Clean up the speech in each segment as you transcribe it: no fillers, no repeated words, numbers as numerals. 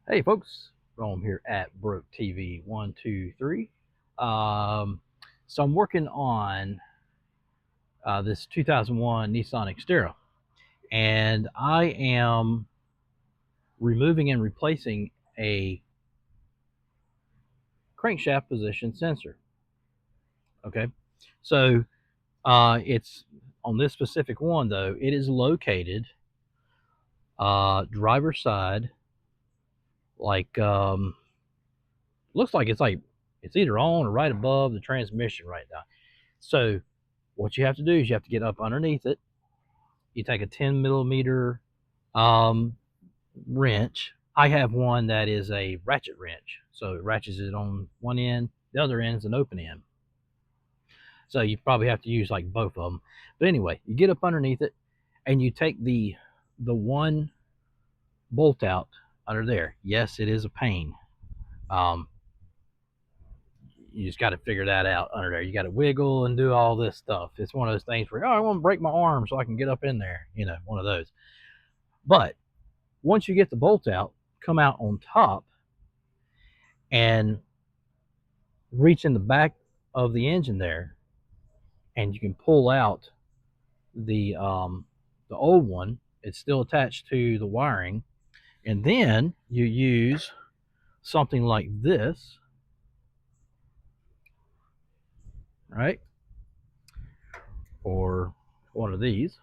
Hey folks, Rome here at Broke TV 123. Um, so I'm working on this 2001 Nissan Xterra, and I am removing and replacing a crankshaft position sensor. Okay, so it's on this specific one though. It is located driver's side, like looks like it's either on or right above the transmission right now. So what you have to do is you have to get up underneath it. You take a 10 millimeter um, wrench. I have one that is a ratchet wrench, so it ratchets it on one end. The other end is an open end, so you probably have to use like both of them. But anyway, you get up underneath it, and you take the one bolt out under there. Yes, it is a pain. Um, you just got to figure that out under there. You got to wiggle and do all this stuff. It's one of those things where, oh, I want to break my arm so I can get up in there. One of those. But once you get the bolt out, come out on top and reach in the back of the engine there, and you can pull out the old one. It's still attached to the wiring, and then you use something like this, right, or one of these.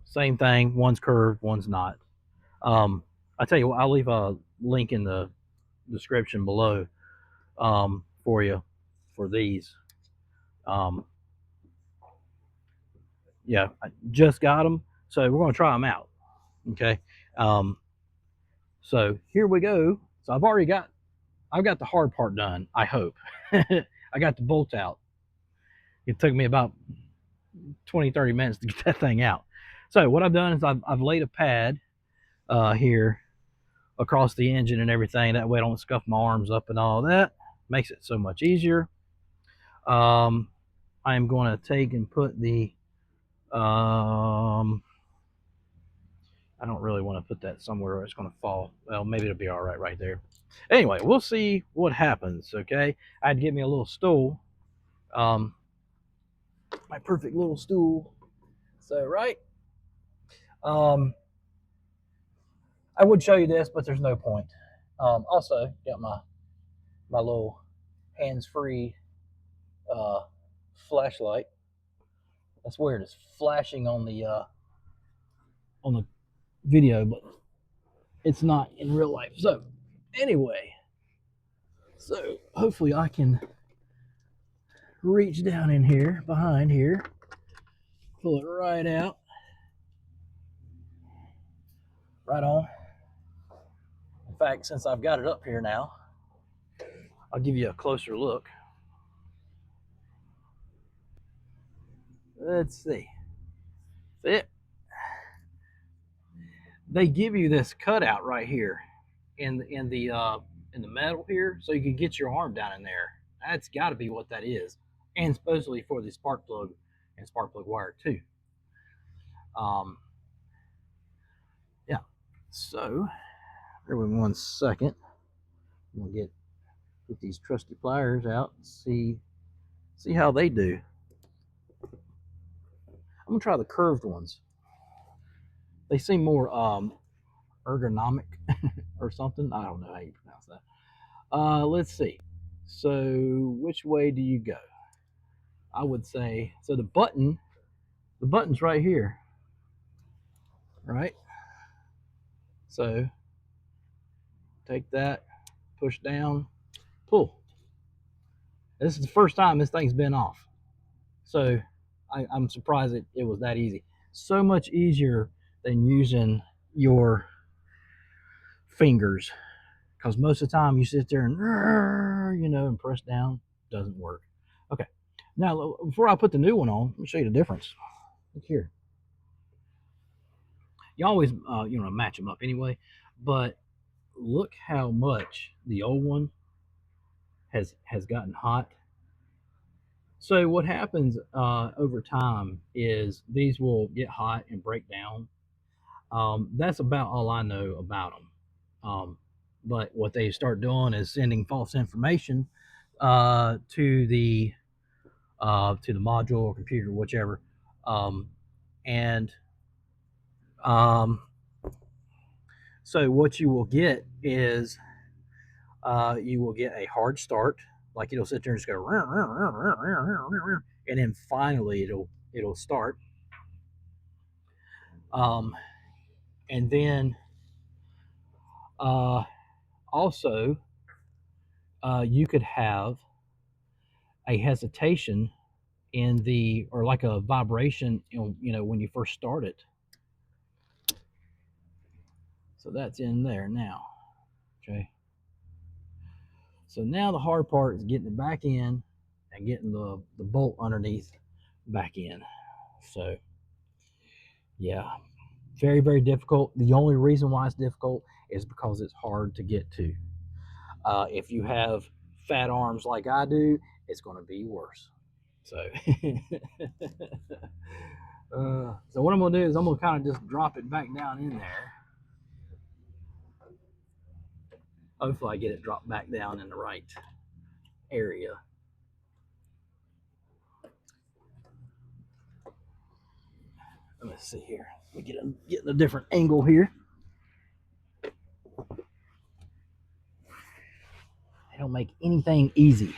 Same thing. One's curved, one's not. I tell you what, I'll leave a link in the description below for you for these. Um, yeah, I just got them, so we're going to try them out. Okay. Um, so here we go. So I've got the hard part done. I hope. I got the bolt out. It took me about 20-30 minutes to get that thing out. So what I've done is I've laid a pad here across the engine and everything. That way I don't scuff my arms up and all that. Makes it so much easier. I'm going to take and put the I don't really want to put that somewhere where it's going to fall. Well, maybe it'll be all right there. Anyway, we'll see what happens. Okay, I had to get me a little stool, um, my perfect little stool. So right, um, I would show you this, but there's no point. Also, got my little hands-free uh, flashlight. That's weird. It's flashing on the video, but it's not in real life. So anyway, so hopefully I can reach down in here, behind here, pull it right out, right on. In fact, since I've got it up here now, I'll give you a closer look. Let's see. It, they give you this cutout right here in the metal here, so you can get your arm down in there. That's got to be what that is, and supposedly for the spark plug and spark plug wire too. Um, yeah. So, bear with me 1 second. I'm gonna get these trusty pliers out and see how they do. I'm gonna try the curved ones. They seem more ergonomic or something. I don't know how you pronounce that. Let's see. So which way do you go? I would say so. The button's right here, right? So take that, push down, pull. This is the first time this thing's been off, so I'm surprised it was that easy. So much easier than using your fingers, because most of the time you sit there and and press down. Doesn't work. Okay, now before I put the new one on, let me show you the difference. Look here. You always match them up anyway, but look how much the old one has gotten hot. So what happens over time is these will get hot and break down. That's about all I know about them. But what they start doing is sending false information to the module or computer, whichever. And um, so what you will get is you will get a hard start, like it'll sit there and just go, and then finally it'll start. And then also you could have a hesitation in or like a vibration, when you first start it. So that's in there now. Okay. So now the hard part is getting it back in and getting the bolt underneath back in. So yeah, very, very difficult. The only reason why it's difficult is because it's hard to get to. If you have fat arms like I do, it's going to be worse. So, so what I'm going to do is I'm going to kind of just drop it back down in there. Hopefully I get it dropped back down in the right area. Let me see here. We get a different angle here. They don't make anything easy.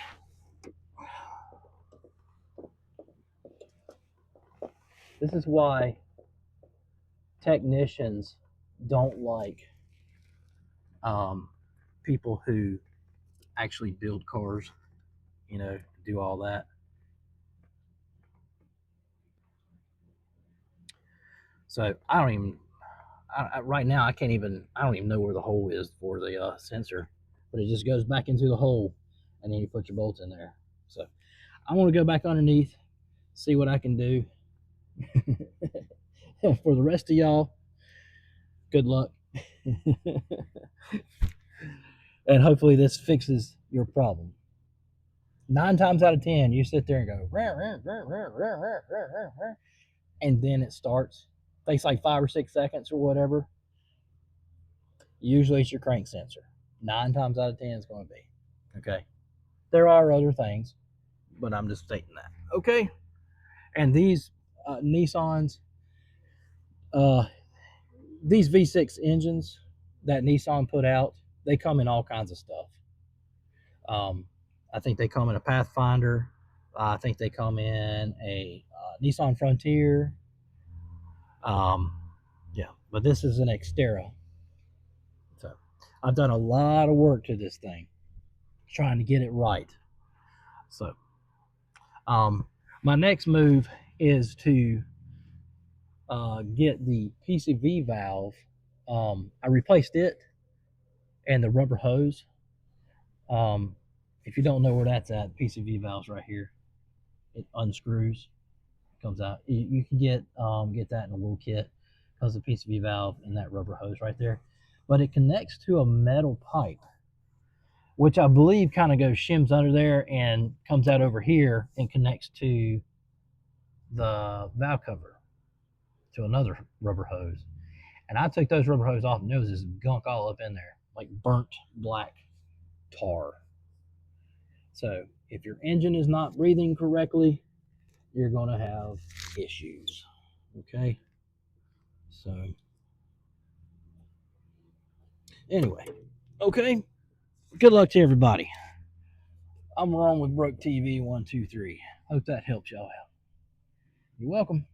This is why technicians don't like people who actually build cars, do all that. So right now I don't even know where the hole is for the sensor, but it just goes back into the hole and then you put your bolts in there. So I want to go back underneath, see what I can do. For the rest of y'all, good luck. And hopefully this fixes your problem. 9 times out of 10, you sit there and go, and then it starts. Takes like 5 or 6 seconds or whatever. Usually it's your crank sensor. 9 times out of 10 it's going to be. Okay. There are other things, but I'm just stating that. Okay. And these Nissans, these V6 engines that Nissan put out, they come in all kinds of stuff. I think they come in a Pathfinder. I think they come in a Nissan Frontier. Yeah, but this is an Xterra. So I've done a lot of work to this thing, trying to get it right. So my next move is to get the PCV valve. I replaced it and the rubber hose. If you don't know where that's at, PCV valve's right here. It unscrews, comes out. You can get that in a little kit. Comes the PCV valve and that rubber hose right there. But it connects to a metal pipe, which I believe kind of goes shims under there and comes out over here and connects to the valve cover to another rubber hose. And I took those rubber hoses off and there was this gunk all up in there, like burnt black tar. So if your engine is not breathing correctly, you're going to have issues. Okay. So anyway, okay. Good luck to everybody. I'm Wrong with Broke TV 123. Hope that helps y'all out. You're welcome.